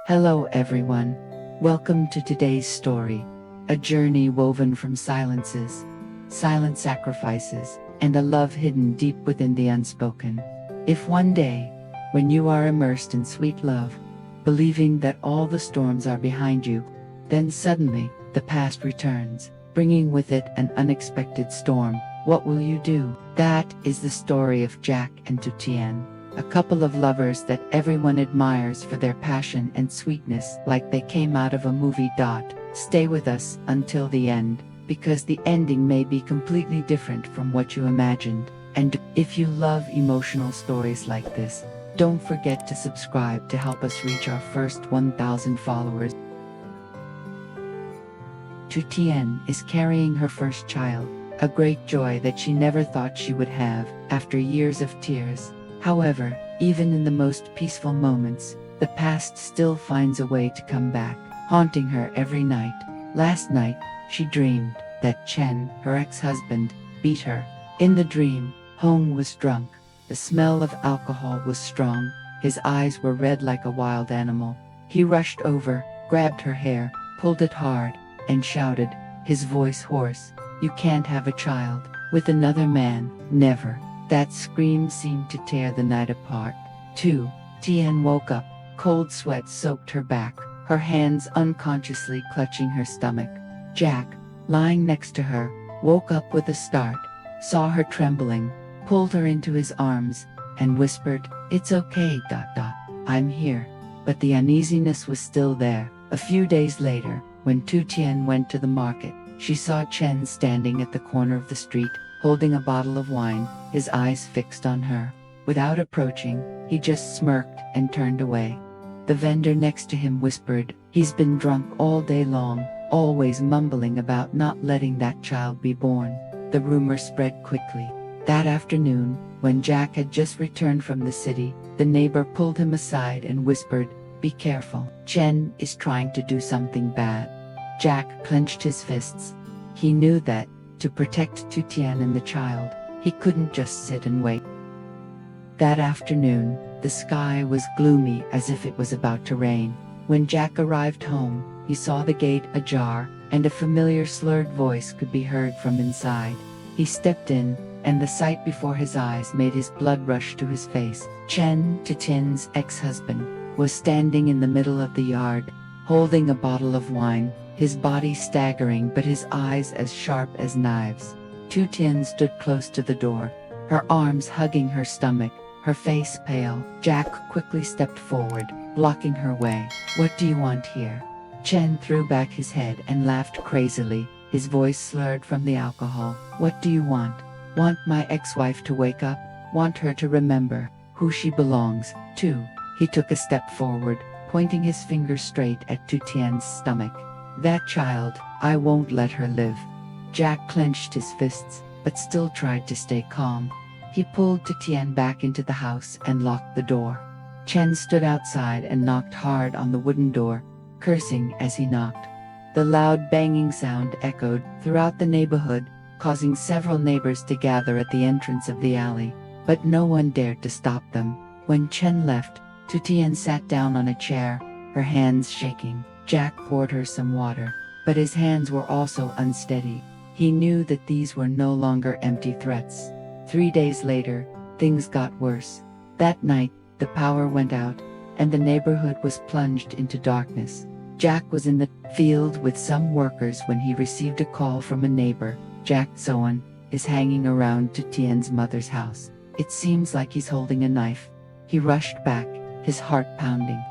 Hello everyone. Welcome to today's story. A journey woven from silences, silent sacrifices, and a love hidden deep within the unspoken. If one day, when you are immersed in sweet love, believing that all the storms are behind you, then suddenly, the past returns, bringing with it an unexpected storm, what will you do? That is the story of Jack and Tien, a couple of lovers that everyone admires for their passion and sweetness, like they came out of a movie. Stay with us until the end, because the ending may be completely different from what you imagined. And if you love emotional stories like this, don't forget to subscribe to help us reach our first 1,000 followers. Tien is carrying her first child, a great joy that she never thought she would have, after years of tears. However, even in the most peaceful moments, the past still finds a way to come back, haunting her every night. Last night, she dreamed that Chen, her ex-husband, beat her. In the dream, Hong was drunk. The smell of alcohol was strong. His eyes were red like a wild animal. He rushed over, grabbed her hair, pulled it hard, and shouted, his voice hoarse, "You can't have a child with another man, never." That scream seemed to tear the night apart. Tien woke up. Cold sweat soaked her back, her hands unconsciously clutching her stomach. Jack, lying next to her, woke up with a start, saw her trembling, pulled her into his arms, and whispered, "It's okay, I'm here." But the uneasiness was still there. A few days later, when Tien went to the market, she saw Chen standing at the corner of the street, holding a bottle of wine, his eyes fixed on her. Without approaching, he just smirked and turned away. The vendor next to him whispered, "He's been drunk all day long, always mumbling about not letting that child be born." The rumor spread quickly. That afternoon, when Jack had just returned from the city, the neighbor pulled him aside and whispered, "Be careful, Chen is trying to do something bad." Jack clenched his fists. He knew that, to protect Tien and the child, he couldn't just sit and wait. That afternoon, the sky was gloomy as if it was about to rain. When Jack arrived home, he saw the gate ajar, and a familiar slurred voice could be heard from inside. He stepped in, and the sight before his eyes made his blood rush to his face. Chen, Tien's ex-husband, was standing in the middle of the yard, holding a bottle of wine, his body staggering but his eyes as sharp as knives. Tien stood close to the door, her arms hugging her stomach, her face pale. Jack quickly stepped forward, blocking her way. "What do you want here?" Chen threw back his head and laughed crazily, his voice slurred from the alcohol. "What do you want?" "Want my ex-wife to wake up, want her to remember who she belongs to." He took a step forward, pointing his finger straight at Tien's stomach. "That child, I won't let her live." Jack clenched his fists, but still tried to stay calm. He pulled Tien back into the house and locked the door. Chen stood outside and knocked hard on the wooden door, cursing as he knocked. The loud banging sound echoed throughout the neighborhood, causing several neighbors to gather at the entrance of the alley, but no one dared to stop them. When Chen left, Tien sat down on a chair, her hands shaking. Jack poured her some water, but his hands were also unsteady. He knew that these were no longer empty threats. 3 days later, things got worse. That night, the power went out, and the neighborhood was plunged into darkness. Jack was in the field with some workers when he received a call from a neighbor. "Jack Soan is hanging around Tien's mother's house. It seems like he's holding a knife." He rushed back, his heart pounding.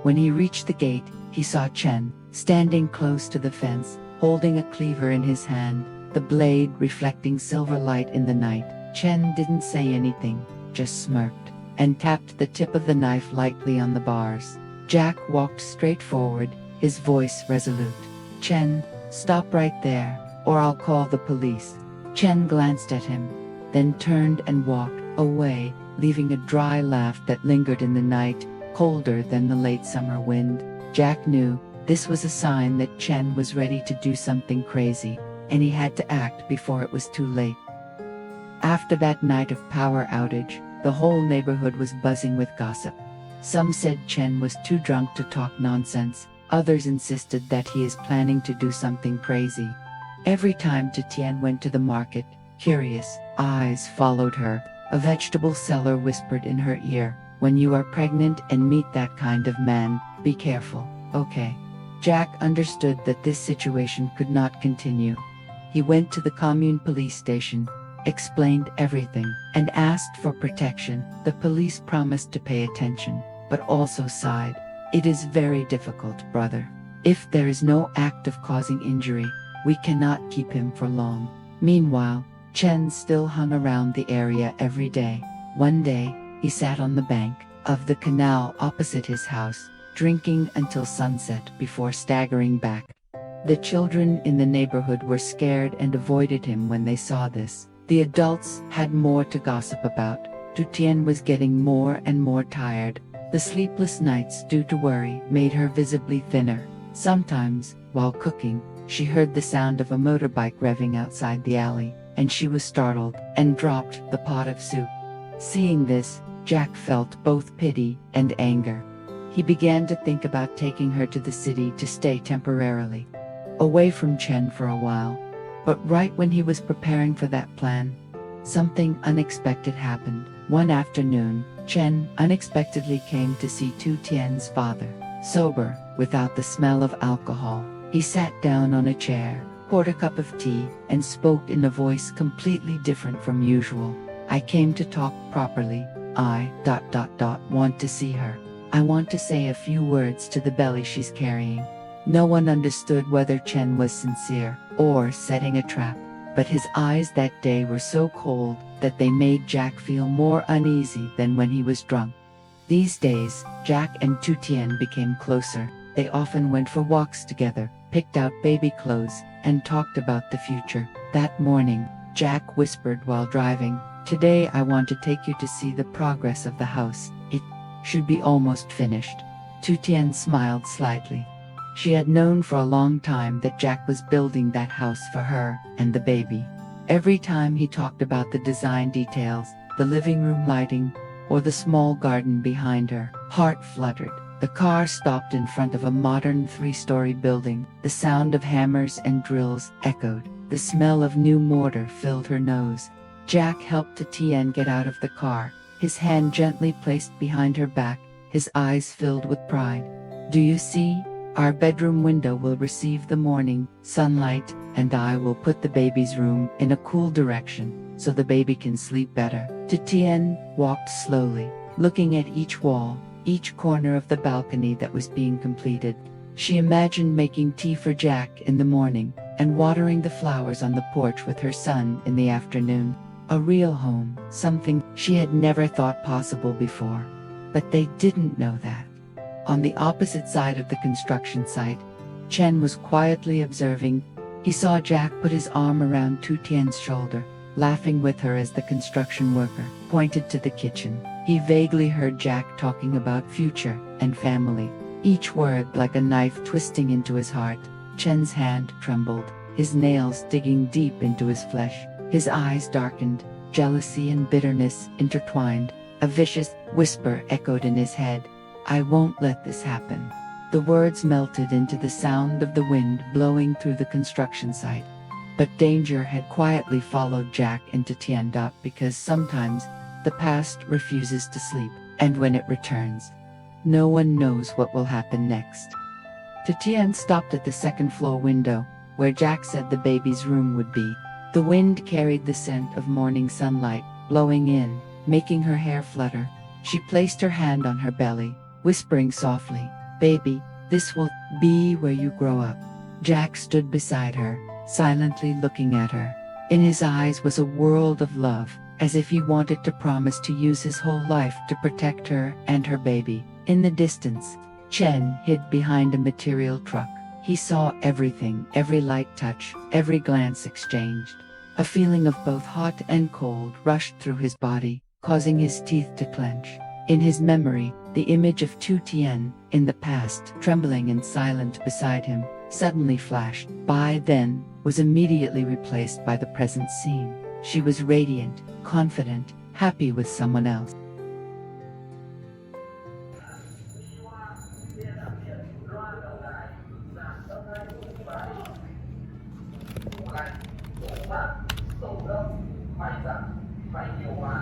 When he reached the gate, he saw Chen, standing close to the fence, holding a cleaver in his hand, the blade reflecting silver light in the night. Chen didn't say anything, just smirked, and tapped the tip of the knife lightly on the bars. Jack walked straight forward, his voice resolute. "Chen, stop right there, or I'll call the police." Chen glanced at him, then turned and walked away, leaving a dry laugh that lingered in the night, colder than the late summer wind. Jack knew this was a sign that Chen was ready to do something crazy, and he had to act before it was too late. After that night of power outage, the whole neighborhood was buzzing with gossip. Some said Chen was too drunk to talk nonsense, others insisted that he is planning to do something crazy. Every time Tien went to the market, curious eyes followed her. A vegetable seller whispered in her ear, "When you are pregnant and meet that kind of man, be careful, okay?" Jack understood that this situation could not continue. He went to the commune police station, explained everything, and asked for protection. The police promised to pay attention, but also sighed. "It is very difficult, brother. If there is no act of causing injury, we cannot keep him for long." Meanwhile, Chen still hung around the area every day. One day, he sat on the bank of the canal opposite his house, drinking until sunset before staggering back. The children in the neighborhood were scared and avoided him when they saw this. The adults had more to gossip about. Tien was getting more and more tired. The sleepless nights due to worry made her visibly thinner. Sometimes, while cooking, she heard the sound of a motorbike revving outside the alley, and she was startled and dropped the pot of soup. Seeing this, Jack felt both pity and anger. He began to think about taking her to the city to stay temporarily, away from Chen for a while. But right when he was preparing for that plan, something unexpected happened. One afternoon, Chen unexpectedly came to see Tien's father. Sober, without the smell of alcohol, he sat down on a chair, poured a cup of tea, and spoke in a voice completely different from usual. "I came to talk properly. I want to see her. I want to say a few words to the belly she's carrying." No one understood whether Chen was sincere or setting a trap, but his eyes that day were so cold that they made Jack feel more uneasy than when he was drunk. These days, Jack and Tien became closer. They often went for walks together, picked out baby clothes, and talked about the future. That morning, Jack whispered while driving, "Today I want to take you to see the progress of the house. It should be almost finished." Tien smiled slightly. She had known for a long time that Jack was building that house for her and the baby. Every time he talked about the design details, the living room lighting, or the small garden behind her, heart fluttered. The car stopped in front of a modern 3-story building. The sound of hammers and drills echoed. The smell of new mortar filled her nose. Jack helped Tien get out of the car, his hand gently placed behind her back, his eyes filled with pride. "Do you see? Our bedroom window will receive the morning sunlight, and I will put the baby's room in a cool direction, so the baby can sleep better." Tien walked slowly, looking at each wall, each corner of the balcony that was being completed. She imagined making tea for Jack in the morning, and watering the flowers on the porch with her son in the afternoon. A real home, something she had never thought possible before. But they didn't know that. On the opposite side of the construction site, Chen was quietly observing. He saw Jack put his arm around Tien's shoulder, laughing with her as the construction worker pointed to the kitchen. He vaguely heard Jack talking about future and family, each word like a knife twisting into his heart. Chen's hand trembled, his nails digging deep into his flesh. His eyes darkened, jealousy and bitterness intertwined. A vicious whisper echoed in his head, "I won't let this happen." The words melted into the sound of the wind blowing through the construction site. But danger had quietly followed Jack into Tien because sometimes the past refuses to sleep, and when it returns, no one knows what will happen next. Tien stopped at the second-floor window, where Jack said the baby's room would be. The wind carried the scent of morning sunlight, blowing in, making her hair flutter. She placed her hand on her belly, whispering softly, "Baby, this will be where you grow up." Jack stood beside her, silently looking at her. In his eyes was a world of love, as if he wanted to promise to use his whole life to protect her and her baby. In the distance, Chen hid behind a material truck. He saw everything, every light touch, every glance exchanged. A feeling of both hot and cold rushed through his body, causing his teeth to clench. In his memory, the image of Tien, in the past, trembling and silent beside him, suddenly flashed. By then, was immediately replaced by the present scene. She was radiant, confident, happy with someone else. 来，走吧，走了，快点，快点啊！